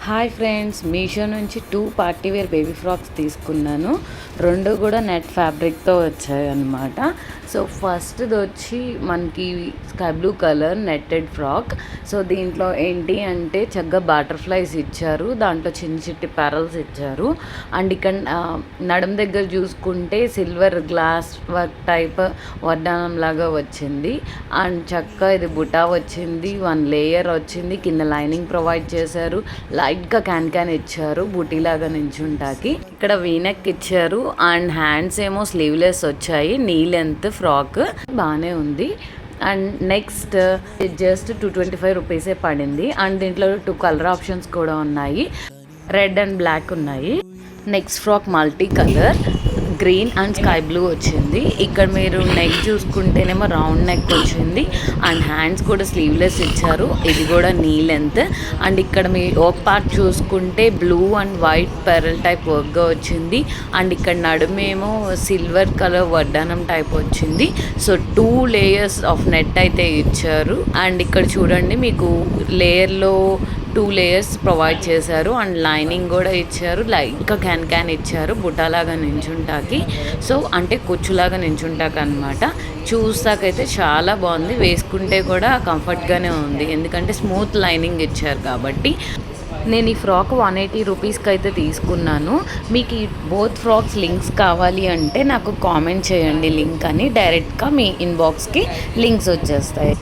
Hi friends, Meesho నుంచి 2 party wear baby frocks తీసుకున్నాను. 2 కూడా నెట్ ఫ్యాబ్రిక్తో వచ్చాయి అన్నమాట. సో ఫస్ట్ది వచ్చి మనకి sky blue colour netted frock. So దీంట్లో ఏంటి అంటే చక్కగా బటర్ఫ్లైస్ ఇచ్చారు, దాంట్లో చిన్న చిట్టి పెరల్స్ ఇచ్చారు. అండ్ ఇక్కడ నడుం దగ్గర చూసుకుంటే సిల్వర్ గ్లాస్ వర్క్ టైప్ వడ్డానం లాగా వచ్చింది. అండ్ చక్కగా ఇది బుటా వచ్చింది, 1 లేయర్ వచ్చింది, కింద లైనింగ్ ప్రొవైడ్ చేశారు, లైట్గా క్యాన్ ఇచ్చారు బూటీలాగా నించుంటాకి. ఇక్కడ వీనెక్ ఇచ్చారు అండ్ హ్యాండ్స్ ఏమో స్లీవ్లెస్ వచ్చాయి. నీ లెంత్ ఫ్రాక్ బాగానే ఉంది. అండ్ నెక్స్ట్ జస్ట్ 225 రూపీసే పడింది. అండ్ దీంట్లో 2 కలర్ ఆప్షన్స్ కూడా ఉన్నాయి, రెడ్ అండ్ బ్లాక్ ఉన్నాయి. Next frock multi colour green and sky blue వచ్చింది. ఇక్కడ మీరు నెక్ చూసుకుంటేనేమో రౌండ్ నెక్ వచ్చింది అండ్ హ్యాండ్స్ కూడా స్లీవ్లెస్ ఇచ్చారు, ఇది కూడా నీ లెంత్. అండ్ ఇక్కడ మీ ఒక పార్ట్ చూసుకుంటే blue and white pearl type వర్క్గా వచ్చింది. అండ్ ఇక్కడ నడుమేమో సిల్వర్ కలర్ వడ్డానం టైప్ వచ్చింది. సో 2 లేయర్స్ ఆఫ్ నెట్ అయితే ఇచ్చారు. అండ్ ఇక్కడ చూడండి, మీకు లేయర్లో 2 లేయర్స్ ప్రొవైడ్ చేశారు అండ్ లైనింగ్ కూడా ఇచ్చారు, లైట్గా క్యాన్ ఇచ్చారు బుటాలాగా నించుంటాకి. సో అంటే కుచ్చులాగా నించుంటాకి అనమాట. చూస్తాకైతే చాలా బాగుంది, వేసుకుంటే కూడా కంఫర్ట్గానే ఉంది, ఎందుకంటే స్మూత్ లైనింగ్ ఇచ్చారు కాబట్టి. నేను ఈ ఫ్రాక్ 180 రూపీస్కి అయితే తీసుకున్నాను. మీకు ఈ బోత్ ఫ్రాక్స్ లింక్స్ కావాలి అంటే నాకు కామెంట్ చేయండి లింక్ అని, డైరెక్ట్గా మీ ఇన్బాక్స్కి లింక్స్ వచ్చేస్తాయి.